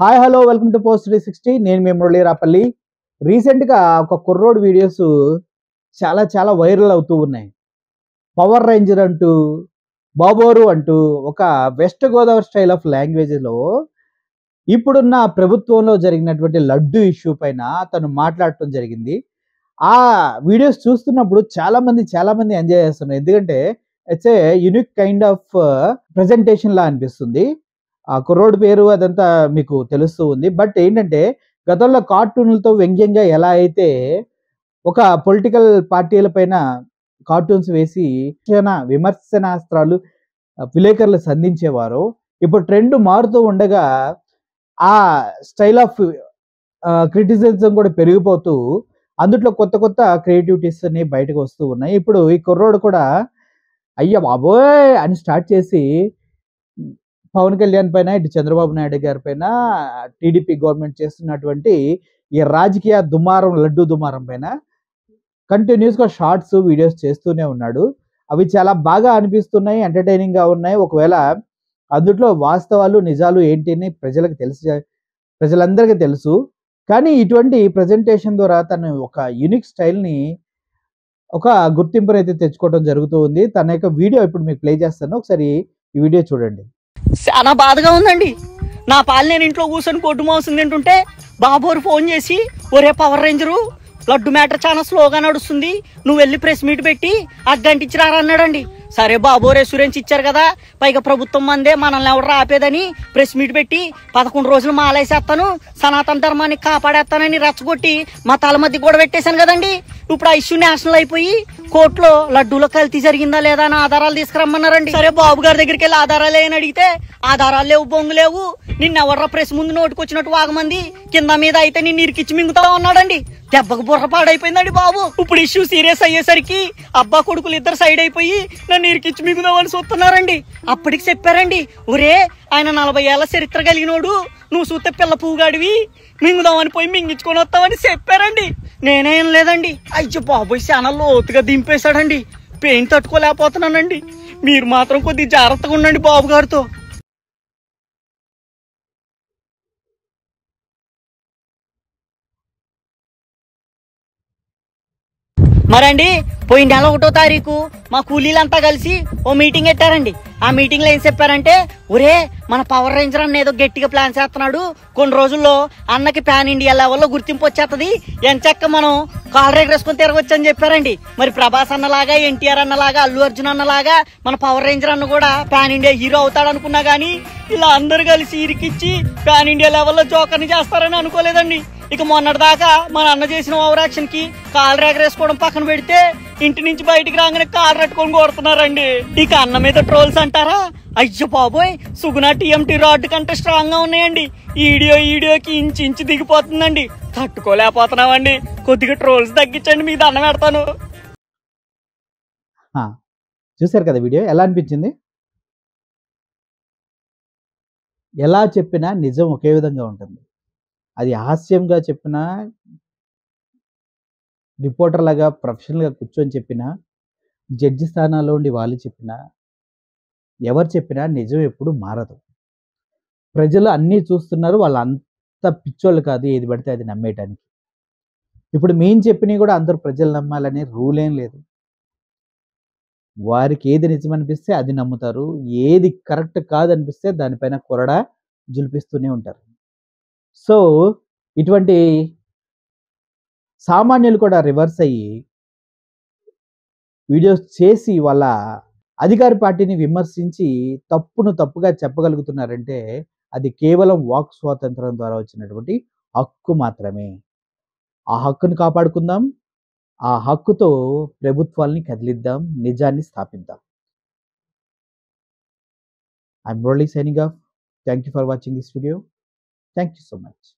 Hi hello welcome to post 360. నేను మీ మురళీ రాపల్లి. రీసెంట్గా ఒక కుర్రోడ్ వీడియోస్ చాలా చాలా వైరల్ అవుతూ ఉన్నాయి. పవర్ రేంజర్ అంటూ, బాబోరు అంటూ ఒక వెస్ట్ గోదావరి స్టైల్ ఆఫ్ లాంగ్వేజ్లో ఇప్పుడున్న ప్రభుత్వంలో జరిగినటువంటి లడ్డు ఇష్యూ పైన తను మాట్లాడటం జరిగింది. ఆ వీడియోస్ చూస్తున్నప్పుడు చాలా మంది ఎంజాయ్ చేస్తున్నారు. ఎందుకంటే it's a unique kind of presentation లా అనిపిస్తుంది. ఆ కుర్రోడ్ పేరు అదంతా మీకు తెలుస్తూ ఉంది. బట్ ఏంటంటే గతంలో కార్టూన్లతో వ్యంగ్యంగా ఎలా అయితే ఒక పొలిటికల్ పార్టీల పైన కార్టూన్స్ వేసి విమర్శనాస్త్రాలు విలేకరులు సంధించేవారు, ఇప్పుడు ట్రెండ్ మారుతూ ఉండగా ఆ స్టైల్ ఆఫ్ క్రిటిసిజం కూడా పెరిగిపోతూ అందుట్లో కొత్త క్రియేటివిటీస్ అన్ని బయటకు వస్తూ ఉన్నాయి. ఇప్పుడు ఈ కుర్రోడు కూడా అయ్య బాబోయ్ అని స్టార్ట్ చేసి పవన్ కళ్యాణ్ పైన, ఇటు చంద్రబాబు నాయుడు గారి పైన, టీడీపీ గవర్నమెంట్ చేస్తున్నటువంటి ఈ రాజకీయ దుమారం, లడ్డు దుమారం పైన కంటిన్యూస్గా షార్ట్స్ వీడియోస్ చేస్తూనే ఉన్నాడు. అవి చాలా బాగా అనిపిస్తున్నాయి, ఎంటర్టైనింగ్గా ఉన్నాయి. ఒకవేళ అందుట్లో వాస్తవాలు నిజాలు ఏంటి అని ప్రజలందరికీ తెలుసు. కానీ ఇటువంటి ప్రజెంటేషన్ ద్వారా తను ఒక యూనిక్ స్టైల్ని, ఒక గుర్తింపునైతే తెచ్చుకోవడం జరుగుతూ ఉంది. తన యొక్క వీడియో ఇప్పుడు మీకు ప్లే చేస్తాను, ఒకసారి ఈ వీడియో చూడండి. చాలా బాధగా ఉందండి. నా పాలు నేను ఇంట్లో కూర్చొని కొట్టు మాంసం తింటుంటే బాబోరు ఫోన్ చేసి, ఒరే పవర్ రేంజరు లడ్డు మ్యాటర్ చాలా స్లోగా నడుస్తుంది, నువ్వు వెళ్ళి ప్రెస్ మీట్ పెట్టి అగ్గంటిచ్చిరారా అన్నాడండి. సరే బాబోరే సురేష్ ఇచ్చారు కదా, పైగా ప్రభుత్వం మందే, మనల్ని ఎవరు ఆపేదని ప్రెస్ మీట్ పెట్టి 11 రోజులు మాలేసేస్తాను, సనాతన ధర్మాన్ని కాపాడేస్తానని రెచ్చగొట్టి మా తల మధ్య కూడా పెట్టేశాను కదండి. ఇప్పుడు ఆ ఇష్యూ నేషనల్ అయిపోయి కోర్టులో లడ్డూలో కల్తీ జరిగిందా లేదా అని ఆధారాలు తీసుకురమ్మన్నారండి. సరే బాబు గారి దగ్గరికి వెళ్ళి ఆధారాలు ఏమని అడిగితే, ఆధారాలు లేవు, బొంగు లేవు, నిన్నెవర్రా ప్రెస్ ముందు నోటుకొచ్చినట్టు వాగమంది, కింద మీద అయితే నిన్ను ఇరికిచ్చి మింగుతా ఉన్నాడండి. దెబ్బకు బుర్ర పాడైపోయిందండి బాబు. ఇప్పుడు ఇష్యూ సీరియస్ అయ్యేసరికి అబ్బా కొడుకులు ఇద్దరు సైడ్ అయిపోయి నన్ను ఇరికిచ్చి మింగుదామని చూస్తున్నారండి. అప్పటికి చెప్పారండి, ఒరే ఆయన 40 ఏళ్ల చరిత్ర కలిగినోడు, నువ్వు చూస్తే పిల్ల పువ్వుగాడివి, మింగుదామని పోయి మింగించుకొని వస్తామని చెప్పారండి. నేనేం లేదండి. అయ్యో బాబోయ్ చాలా లోతుగా దింపేశాడండి. పెయిన్ తట్టుకోలేకపోతున్నానండి. మీరు మాత్రం కొద్దిగా జాగ్రత్తగా ఉండండి బాబు గారితో. మరండి పోయిన నెల 1వ తారీఖు మా కూలీలంతా కలిసి ఓ మీటింగ్ పెట్టారండి. ఆ మీటింగ్ లో ఏం చెప్పారంటే, ఒరే మన పవర్ రేంజర్ అన్న ఏదో గట్టిగా ప్లాన్ చేస్తున్నాడు, కొన్ని రోజుల్లో అన్నకి పాన్ ఇండియా లెవెల్లో గుర్తింపు వచ్చేస్తుంది, ఎంచక్క మనం కాల్ రేగరేసుకొని తిరగొచ్చు అని చెప్పారండి. మరి ప్రభాస్ అన్నలాగా, ఎన్టీఆర్ అన్నలాగా, అల్లు అర్జున్ అన్నలాగా మన పవర్ రేంజర్ అన్న కూడా పాన్ ఇండియా హీరో అవుతాడు అనుకున్నా గానీ ఇలా అందరు కలిసి ఇరికిచ్చి పాన్ ఇండియా లెవెల్లో జోకర్ని చేస్తారని అనుకోలేదండి. ఇక మొన్నటిదాకా మన అన్న చేసిన ఓవర్ యాక్షన్ కి కాలు రేగరేసుకోవడం పక్కన పెడితే ఇంటి నుంచి బయటికి రాగానే కాలు రట్టుకొని కొడుతున్నారండి. ఇక అన్న మీద ట్రోల్స్ అంటారా, అయ్యో బాబోయ్ సుగుణ టీఎంటీ రాడ్ కంటే స్ట్రాంగ్ గా ఉన్నాయండి, ఈడియోకి ఇంచి దిగిపోతుందండి, తట్టుకోలేకపోతున్నామండి, కొద్దిగా ట్రోల్స్ తగ్గించండి, మీకు దండం పెడతాను. చూసారు కదా వీడియో, ఎలా అనిపించింది? ఎలా చెప్పినా నిజం ఒకే విధంగా ఉంటుంది. అది హాస్యంగా చెప్పినా, రిపోర్టర్ లాగా ప్రొఫెషనల్గా కూర్చొని చెప్పినా, జడ్జి స్థానాల్లో ఉండి వాళ్ళు చెప్పినా, ఎవరు చెప్పినా నిజం ఎప్పుడు మారదు. ప్రజలు అన్నీ చూస్తున్నారు, వాళ్ళు అంత పిచ్చోళ్ళు కాదు ఏది పడితే అది నమ్మేయటానికి. ఇప్పుడు మేము చెప్పినవి కూడా అందరూ ప్రజలు నమ్మాలనే రూల్ ఏం లేదు. వారికి ఏది నిజం అనిపిస్తే అది నమ్ముతారు, ఏది కరెక్ట్ కాదనిపిస్తే దానిపైన కొరడా జులిపిస్తూనే ఉంటారు. సో ఇటువంటి సామాన్యులు కూడా రివర్స్ అయ్యి వీడియోస్ చేసి వాళ్ళ అధికార పార్టీని విమర్శించి తప్పుగా చెప్పగలుగుతున్నారంటే అది కేవలం వాక్ స్వాతంత్రం ద్వారా వచ్చినటువంటి హక్కు మాత్రమే. ఆ హక్కును కాపాడుకుందాం, ఆ హక్కుతో ప్రభుత్వాల్ని కదిలిద్దాం, నిజాన్ని స్థాపిద్దాం. I'm Murali signing off. Thank you for watching this video. Thank you so much.